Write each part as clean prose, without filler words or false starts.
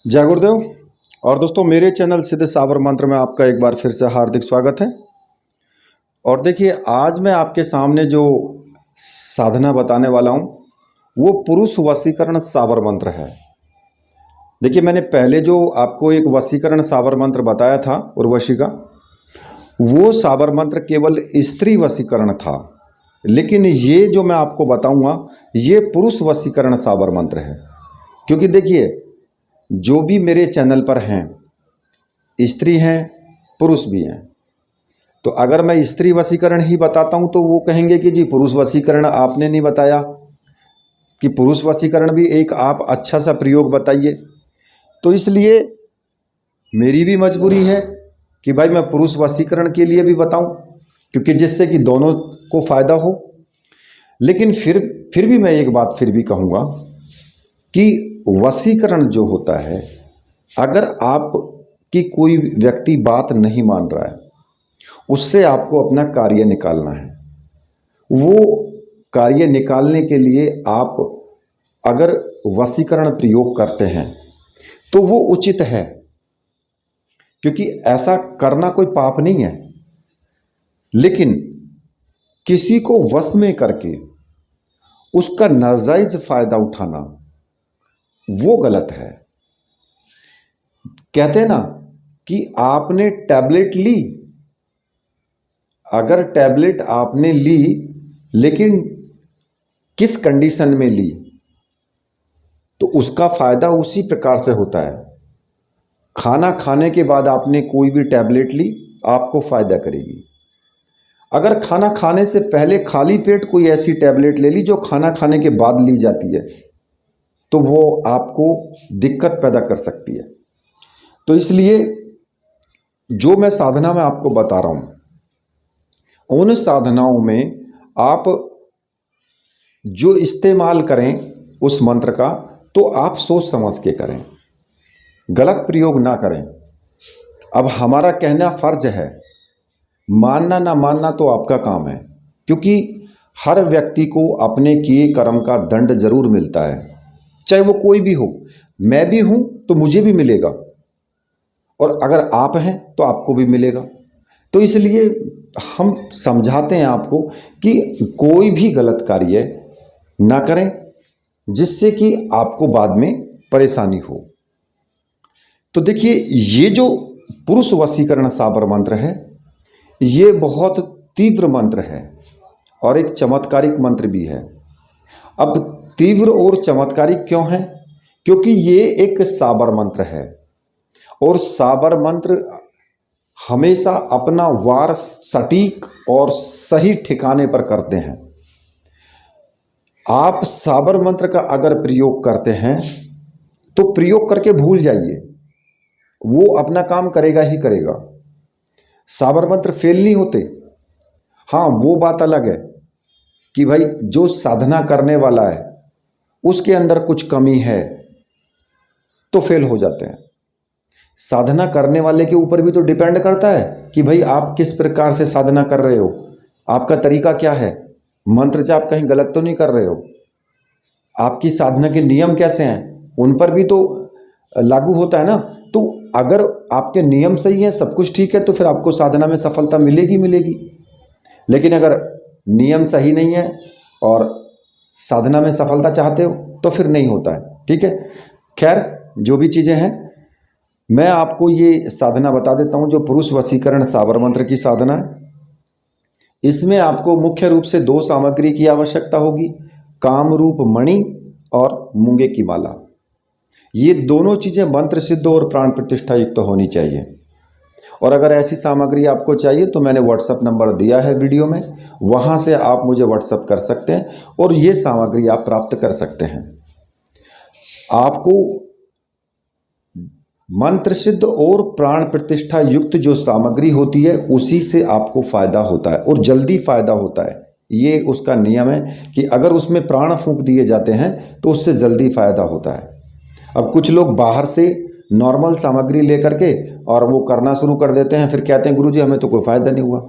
जय गुरुदेव। और दोस्तों, मेरे चैनल सिद्ध साबर मंत्र में आपका एक बार फिर से हार्दिक स्वागत है। और देखिए, आज मैं आपके सामने जो साधना बताने वाला हूँ वो पुरुष वशीकरण साबर मंत्र है। देखिए, मैंने पहले जो आपको एक वशीकरण साबर मंत्र बताया था उर्वशी का, वो साबर मंत्र केवल स्त्री वशीकरण था, लेकिन ये जो मैं आपको बताऊंगा ये पुरुष वशीकरण साबर मंत्र है। क्योंकि देखिए, जो भी मेरे चैनल पर हैं, स्त्री हैं, पुरुष भी हैं, तो अगर मैं स्त्री वशीकरण ही बताता हूं तो वो कहेंगे कि जी पुरुष वशीकरण आपने नहीं बताया, कि पुरुष वशीकरण भी एक आप अच्छा सा प्रयोग बताइए। तो इसलिए मेरी भी मजबूरी है कि भाई मैं पुरुष वशीकरण के लिए भी बताऊं, क्योंकि जिससे कि दोनों को फायदा हो। लेकिन फिर भी मैं एक बात फिर भी कहूँगा कि वशीकरण जो होता है, अगर आप की कोई व्यक्ति बात नहीं मान रहा है, उससे आपको अपना कार्य निकालना है। वो कार्य निकालने के लिए आप अगर वशीकरण प्रयोग करते हैं तो वो उचित है, क्योंकि ऐसा करना कोई पाप नहीं है। लेकिन किसी को वश में करके उसका नाजायज फायदा उठाना वो गलत है। कहते हैं ना कि आपने टैबलेट ली, अगर टैबलेट आपने ली लेकिन किस कंडीशन में ली, तो उसका फायदा उसी प्रकार से होता है। खाना खाने के बाद आपने कोई भी टैबलेट ली, आपको फायदा करेगी। अगर खाना खाने से पहले खाली पेट कोई ऐसी टैबलेट ले ली जो खाना खाने के बाद ली जाती है, तो वो आपको दिक्कत पैदा कर सकती है। तो इसलिए जो मैं साधना में आपको बता रहा हूं, उन साधनाओं में आप जो इस्तेमाल करें उस मंत्र का, तो आप सोच समझ के करें, गलत प्रयोग ना करें। अब हमारा कहना फर्ज है, मानना ना मानना तो आपका काम है, क्योंकि हर व्यक्ति को अपने किए कर्म का दंड जरूर मिलता है, चाहे वो कोई भी हो। मैं भी हूं तो मुझे भी मिलेगा, और अगर आप हैं तो आपको भी मिलेगा। तो इसलिए हम समझाते हैं आपको कि कोई भी गलत कार्य ना करें जिससे कि आपको बाद में परेशानी हो। तो देखिए, ये जो पुरुष वशीकरण साबर मंत्र है, ये बहुत तीव्र मंत्र है और एक चमत्कारिक मंत्र भी है। अब तीव्र और चमत्कारिक क्यों है? क्योंकि ये एक साबर मंत्र है, और साबर मंत्र हमेशा अपना वार सटीक और सही ठिकाने पर करते हैं। आप साबर मंत्र का अगर प्रयोग करते हैं तो प्रयोग करके भूल जाइए, वो अपना काम करेगा ही करेगा। साबर मंत्र फेल नहीं होते। हाँ, वो बात अलग है कि भाई जो साधना करने वाला है उसके अंदर कुछ कमी है तो फेल हो जाते हैं। साधना करने वाले के ऊपर भी तो डिपेंड करता है कि भाई आप किस प्रकार से साधना कर रहे हो, आपका तरीका क्या है, मंत्र जाप कहीं गलत तो नहीं कर रहे हो, आपकी साधना के नियम कैसे हैं, उन पर भी तो लागू होता है ना। तो अगर आपके नियम सही हैं, सब कुछ ठीक है, तो फिर आपको साधना में सफलता मिलेगी मिलेगी। लेकिन अगर नियम सही नहीं है और साधना में सफलता चाहते हो तो फिर नहीं होता है। ठीक है, खैर जो भी चीज़ें हैं, मैं आपको ये साधना बता देता हूँ जो पुरुष वशीकरण साबर मंत्र की साधना है। इसमें आपको मुख्य रूप से 2 सामग्री की आवश्यकता होगी, कामरूप मणि और मूंगे की माला। ये दोनों चीज़ें मंत्र सिद्ध और प्राण प्रतिष्ठा युक्त होनी चाहिए। और अगर ऐसी सामग्री आपको चाहिए तो मैंने व्हाट्सएप नंबर दिया है वीडियो में, वहाँ से आप मुझे व्हाट्सएप कर सकते हैं और ये सामग्री आप प्राप्त कर सकते हैं। आपको मंत्र सिद्ध और प्राण प्रतिष्ठा युक्त जो सामग्री होती है उसी से आपको फायदा होता है और जल्दी फायदा होता है। ये उसका नियम है कि अगर उसमें प्राण फूंक दिए जाते हैं तो उससे जल्दी फायदा होता है। अब कुछ लोग बाहर से नॉर्मल सामग्री लेकर के और वो करना शुरू कर देते हैं, फिर कहते हैं गुरुजी हमें तो कोई फायदा नहीं हुआ।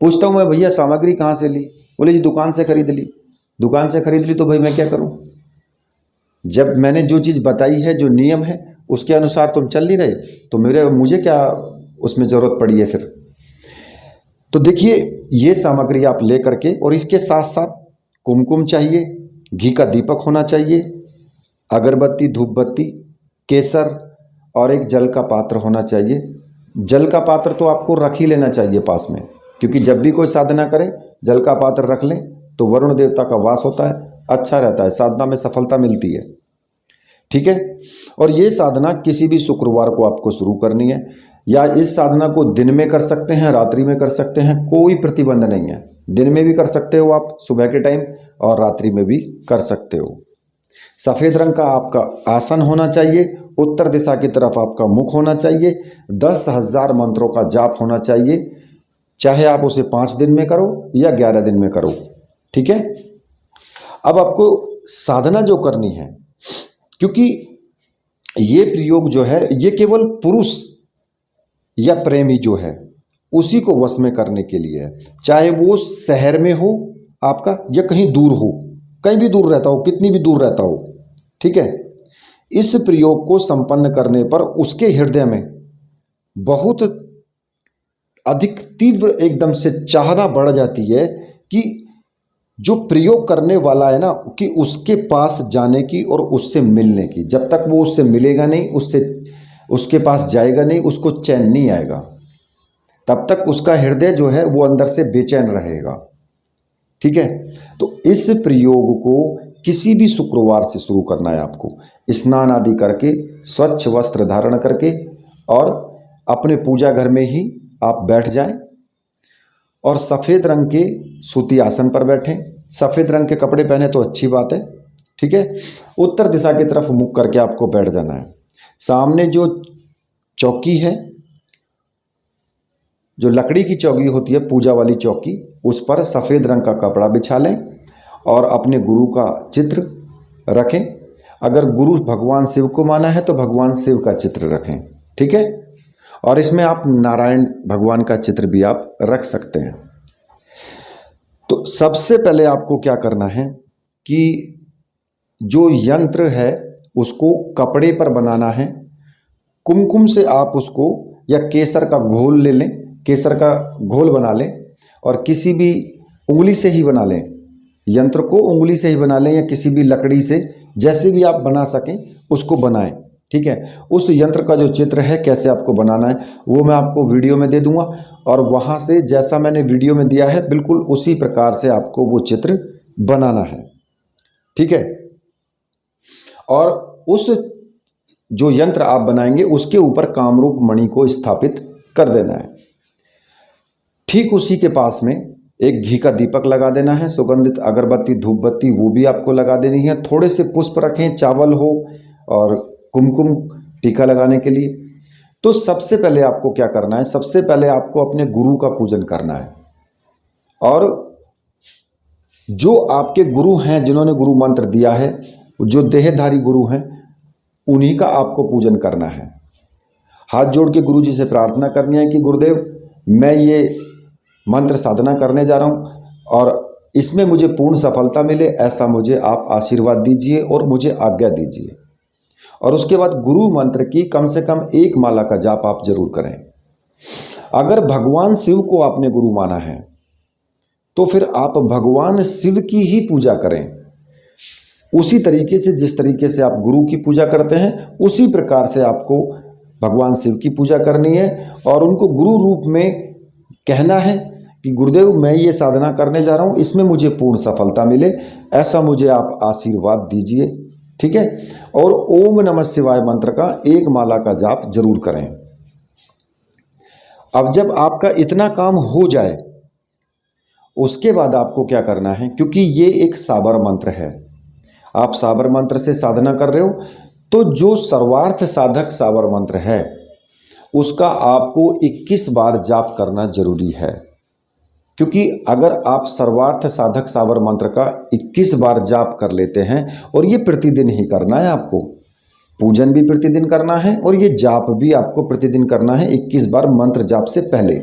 पूछता हूँ मैं, भैया सामग्री कहाँ से ली? बोले जी दुकान से खरीद ली। दुकान से खरीद ली तो भाई मैं क्या करूँ? जब मैंने जो चीज़ बताई है, जो नियम है, उसके अनुसार तुम चल नहीं रहे, तो मुझे क्या उसमें ज़रूरत पड़ी है फिर। तो देखिए ये सामग्री आप ले करके, और इसके साथ साथ कुमकुम चाहिए, घी का दीपक होना चाहिए, अगरबत्ती, धूप बत्ती, केसर और एक जल का पात्र होना चाहिए। जल का पात्र तो आपको रख ही लेना चाहिए पास में, क्योंकि जब भी कोई साधना करे जल का पात्र रख लें तो वरुण देवता का वास होता है, अच्छा रहता है, साधना में सफलता मिलती है। ठीक है। और ये साधना किसी भी शुक्रवार को आपको शुरू करनी है, या इस साधना को दिन में कर सकते हैं, रात्रि में कर सकते हैं, कोई प्रतिबंध नहीं है। दिन में भी कर सकते हो आप सुबह के टाइम, और रात्रि में भी कर सकते हो। सफ़ेद रंग का आपका आसन होना चाहिए, उत्तर दिशा की तरफ आपका मुख होना चाहिए, 10,000 मंत्रों का जाप होना चाहिए, चाहे आप उसे 5 दिन में करो या 11 दिन में करो। ठीक है। अब आपको साधना जो करनी है, क्योंकि ये प्रयोग जो है ये केवल पुरुष या प्रेमी जो है उसी को वश में करने के लिए है, चाहे वो शहर में हो आपका या कहीं दूर हो, कहीं भी दूर रहता हो, कितनी भी दूर रहता हो। ठीक है। इस प्रयोग को संपन्न करने पर उसके हृदय में बहुत अधिक तीव्र एकदम से चाहना बढ़ जाती है कि जो प्रयोग करने वाला है ना, कि उसके पास जाने की और उससे मिलने की। जब तक वो उससे मिलेगा नहीं, उसके पास जाएगा नहीं, उसको चैन नहीं आएगा, तब तक उसका हृदय जो है वो अंदर से बेचैन रहेगा। ठीक है। तो इस प्रयोग को किसी भी शुक्रवार से शुरू करना है आपको, स्नान आदि करके, स्वच्छ वस्त्र धारण करके, और अपने पूजा घर में ही आप बैठ जाएं और सफ़ेद रंग के सूती आसन पर बैठें। सफ़ेद रंग के कपड़े पहने तो अच्छी बात है। ठीक है। उत्तर दिशा की तरफ मुख करके आपको बैठ जाना है। सामने जो चौकी है, जो लकड़ी की चौकी होती है, पूजा वाली चौकी, उस पर सफ़ेद रंग का कपड़ा बिछा लें और अपने गुरु का चित्र रखें। अगर गुरु भगवान शिव को माना है तो भगवान शिव का चित्र रखें। ठीक है। और इसमें आप नारायण भगवान का चित्र भी आप रख सकते हैं। तो सबसे पहले आपको क्या करना है कि जो यंत्र है उसको कपड़े पर बनाना है। कुमकुम से आप उसको, या केसर का घोल ले लें, केसर का घोल बना लें, और किसी भी उंगली से ही बना लें, यंत्र को उंगली से ही बना लें, या किसी भी लकड़ी से, जैसे भी आप बना सकें उसको बनाएं। ठीक है। उस यंत्र का जो चित्र है कैसे आपको बनाना है वो मैं आपको वीडियो में दे दूंगा, और वहाँ से जैसा मैंने वीडियो में दिया है बिल्कुल उसी प्रकार से आपको वो चित्र बनाना है। ठीक है। और उस जो यंत्र आप बनाएंगे उसके ऊपर कामरूप मणि को स्थापित कर देना है। ठीक उसी के पास में एक घी का दीपक लगा देना है, सुगंधित अगरबत्ती, धूप बत्ती वो भी आपको लगा देनी है। थोड़े से पुष्प रखें, चावल हो, और कुमकुम टीका लगाने के लिए। तो सबसे पहले आपको क्या करना है, सबसे पहले आपको अपने गुरु का पूजन करना है, और जो आपके गुरु हैं, जिन्होंने गुरु मंत्र दिया है, जो देहधारी गुरु हैं, उन्हीं का आपको पूजन करना है। हाथ जोड़ के गुरु जी से प्रार्थना करनी है कि गुरुदेव मैं ये मंत्र साधना करने जा रहा हूँ और इसमें मुझे पूर्ण सफलता मिले, ऐसा मुझे आप आशीर्वाद दीजिए और मुझे आज्ञा दीजिए। और उसके बाद गुरु मंत्र की कम से कम 1 माला का जाप आप जरूर करें। अगर भगवान शिव को आपने गुरु माना है तो फिर आप भगवान शिव की ही पूजा करें, उसी तरीके से जिस तरीके से आप गुरु की पूजा करते हैं उसी प्रकार से आपको भगवान शिव की पूजा करनी है, और उनको गुरु रूप में कहना है कि गुरुदेव मैं ये साधना करने जा रहा हूँ, इसमें मुझे पूर्ण सफलता मिले, ऐसा मुझे आप आशीर्वाद दीजिए। ठीक है। और ओम नमः शिवाय मंत्र का 1 माला का जाप जरूर करें। अब जब आपका इतना काम हो जाए उसके बाद आपको क्या करना है, क्योंकि ये एक साबर मंत्र है, आप साबर मंत्र से साधना कर रहे हो, तो जो सर्वार्थ साधक साबर मंत्र है उसका आपको 21 बार जाप करना जरूरी है। क्योंकि अगर आप सर्वार्थ साधक साबर मंत्र का 21 बार जाप कर लेते हैं, और ये प्रतिदिन ही करना है आपको, पूजन भी प्रतिदिन करना है और ये जाप भी आपको प्रतिदिन करना है 21 बार मंत्र जाप से पहले,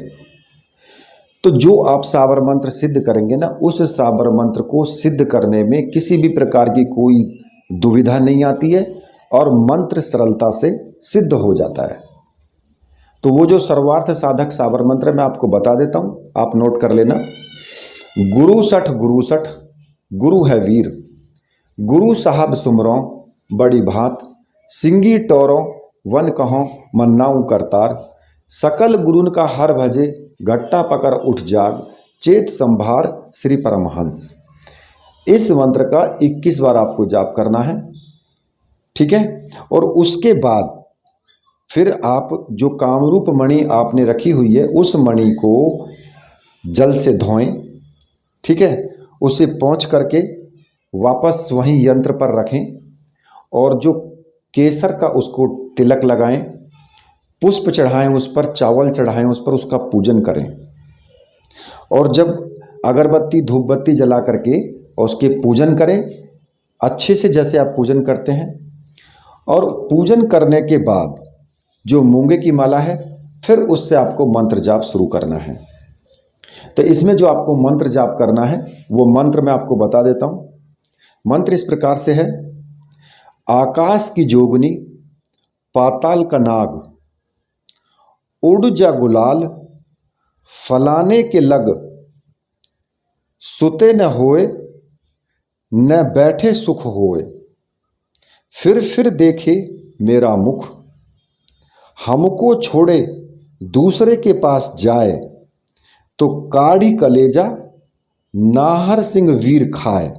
तो जो आप साबर मंत्र सिद्ध करेंगे ना, उस साबर मंत्र को सिद्ध करने में किसी भी प्रकार की कोई दुविधा नहीं आती है, और मंत्र सरलता से सिद्ध हो जाता है। तो वो जो सर्वार्थ साधक साबर मंत्र मैं आपको बता देता हूं, आप नोट कर लेना। गुरु सठ गुरु है वीर, गुरु साहब सुमरों बड़ी भात, सिंगी टोरों वन कहों मन्नाऊ करतार, सकल गुरुन का हर भजे घट्टा पकड़ उठ जाग, चेत संभार श्री परमहंस। इस मंत्र का 21 बार आपको जाप करना है, ठीक है। और उसके बाद फिर आप जो कामरूप मणि आपने रखी हुई है उस मणि को जल से धोएं, ठीक है। उसे पोंछ करके वापस वहीं यंत्र पर रखें और जो केसर का उसको तिलक लगाएं, पुष्प चढ़ाएं, उस पर चावल चढ़ाएं, उस पर उसका पूजन करें। और जब अगरबत्ती धूप बत्ती जला करके उसके पूजन करें अच्छे से, जैसे आप पूजन करते हैं। और पूजन करने के बाद जो मूंगे की माला है फिर उससे आपको मंत्र जाप शुरू करना है। तो इसमें जो आपको मंत्र जाप करना है वो मंत्र मैं आपको बता देता हूँ। मंत्र इस प्रकार से है। आकाश की जोगनी पाताल का नाग, उड़ जा गुलाल फलाने के लग, सुते न होए न बैठे सुख होए, फिर देखे मेरा मुख, हमको छोड़े दूसरे के पास जाए, तो काढ़ी कलेजा नाहर सिंह वीर खाए,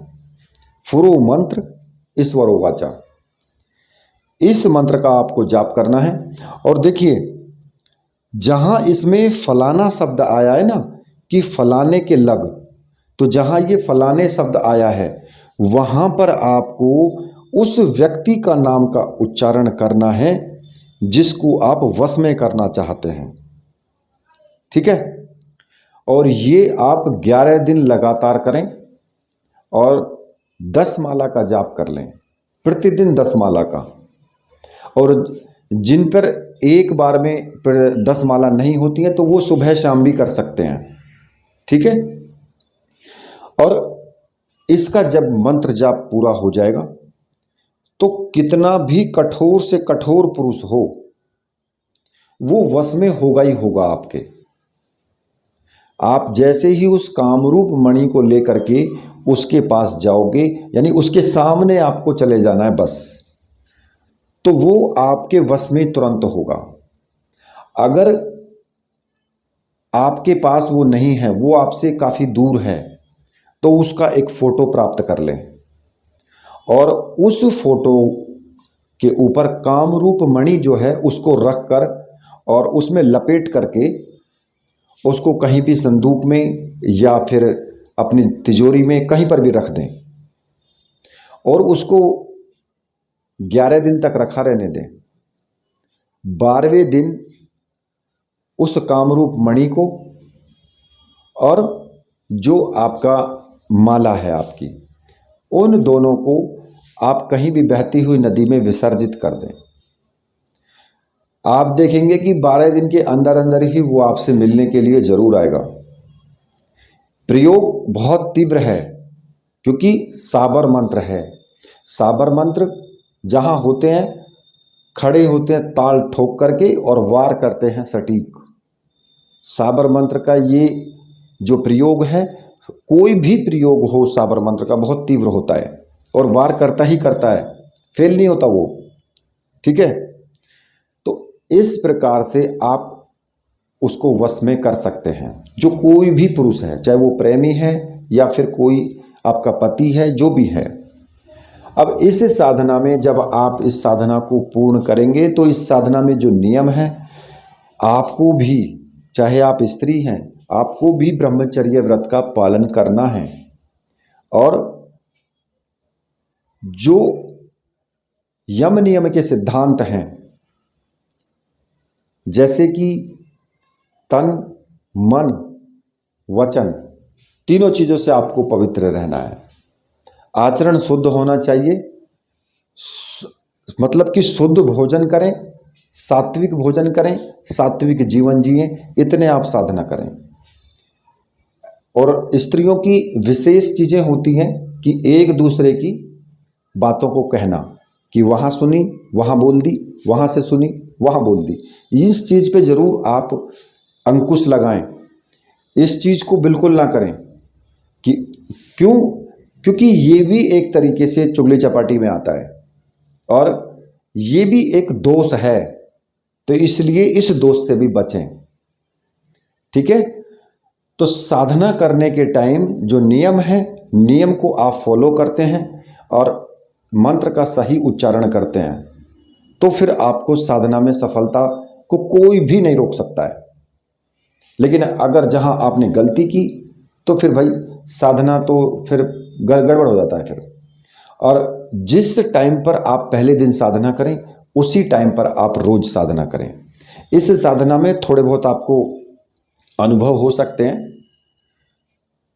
फुरो मंत्र ईश्वरो वाचा। इस मंत्र का आपको जाप करना है। और देखिए जहां इसमें फलाना शब्द आया है ना कि फलाने के लग, तो जहां ये फलाने शब्द आया है वहां पर आपको उस व्यक्ति का नाम का उच्चारण करना है जिसको आप वश में करना चाहते हैं, ठीक है। और ये आप 11 दिन लगातार करें और 10 माला का जाप कर लें, प्रतिदिन 10 माला का। और जिन पर एक बार में 10 माला नहीं होती हैं तो वो सुबह शाम भी कर सकते हैं, ठीक है। और इसका जब मंत्र जाप पूरा हो जाएगा तो कितना भी कठोर से कठोर पुरुष हो वो वश में होगा ही होगा आपके। आप जैसे ही उस कामरूप मणि को लेकर के उसके पास जाओगे, यानी उसके सामने आपको चले जाना है बस, तो वो आपके वश में तुरंत होगा। अगर आपके पास वो नहीं है, वो आपसे काफ़ी दूर है, तो उसका एक फ़ोटो प्राप्त कर लें और उस फोटो के ऊपर कामरूप मणि जो है उसको रख कर और उसमें लपेट करके उसको कहीं भी संदूक में या फिर अपनी तिजोरी में कहीं पर भी रख दें और उसको 11 दिन तक रखा रहने दें। 12वें दिन उस कामरूप मणि को और जो आपका माला है आपकी, उन दोनों को आप कहीं भी बहती हुई नदी में विसर्जित कर दें। आप देखेंगे कि 12 दिन के अंदर अंदर ही वो आपसे मिलने के लिए जरूर आएगा। प्रयोग बहुत तीव्र है क्योंकि साबर मंत्र है। साबर मंत्र जहां होते हैं खड़े होते हैं ताल ठोक करके और वार करते हैं सटीक। साबर मंत्र का ये जो प्रयोग है, कोई भी प्रयोग हो साबर मंत्र का, बहुत तीव्र होता है और वार करता ही करता है, फेल नहीं होता वो, ठीक है। तो इस प्रकार से आप उसको वश में कर सकते हैं। जो कोई भी पुरुष है, चाहे वो प्रेमी है या फिर कोई आपका पति है, जो भी है। अब इस साधना में जब आप इस साधना को पूर्ण करेंगे तो इस साधना में जो नियम है, आपको भी, चाहे आप स्त्री हैं, आपको भी ब्रह्मचर्य व्रत का पालन करना है। और जो यम नियम के सिद्धांत हैं, जैसे कि तन, मन, वचन, तीनों चीजों से आपको पवित्र रहना है। आचरण शुद्ध होना चाहिए, मतलब कि शुद्ध भोजन करें, सात्विक भोजन करें, सात्विक जीवन जिएं, इतने आप साधना करें। और स्त्रियों की विशेष चीजें होती हैं कि एक दूसरे की बातों को कहना कि वहाँ सुनी वहाँ बोल दी, वहाँ से सुनी, वहाँ बोल दी। इस चीज़ पे ज़रूर आप अंकुश लगाएं। इस चीज़ को बिल्कुल ना करें कि क्यों, क्योंकि ये भी एक तरीके से चुगली चपाटी में आता है और ये भी एक दोष है, तो इसलिए इस दोष से भी बचें। ठीक है, तो साधना करने के टाइम जो नियम है, नियम को आप फॉलो करते हैं और मंत्र का सही उच्चारण करते हैं, तो फिर आपको साधना में सफलता को कोई भी नहीं रोक सकता है। लेकिन अगर जहां आपने गलती की तो फिर भाई साधना तो फिर गड़बड़ हो जाता है फिर। और जिस टाइम पर आप पहले दिन साधना करें उसी टाइम पर आप रोज साधना करें। इस साधना में थोड़े बहुत आपको अनुभव हो सकते हैं,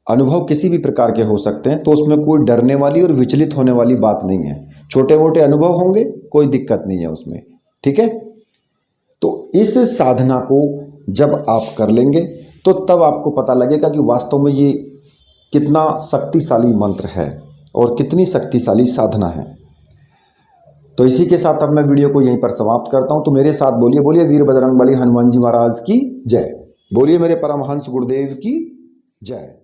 अनुभव किसी भी प्रकार के हो सकते हैं, तो उसमें कोई डरने वाली और विचलित होने वाली बात नहीं है। छोटे मोटे अनुभव होंगे, कोई दिक्कत नहीं है उसमें। ठीक है, तो इस साधना को जब आप कर लेंगे तो तब आपको पता लगेगा कि वास्तव में ये कितना शक्तिशाली मंत्र है और कितनी शक्तिशाली साधना है। तो इसी के साथ अब मैं वीडियो को यहीं पर समाप्त करता हूं। तो मेरे साथ बोलिए, बोलिए वीर बजरंगबली हनुमान जी महाराज की जय। बोलिए मेरे परमहंस गुरुदेव की जय।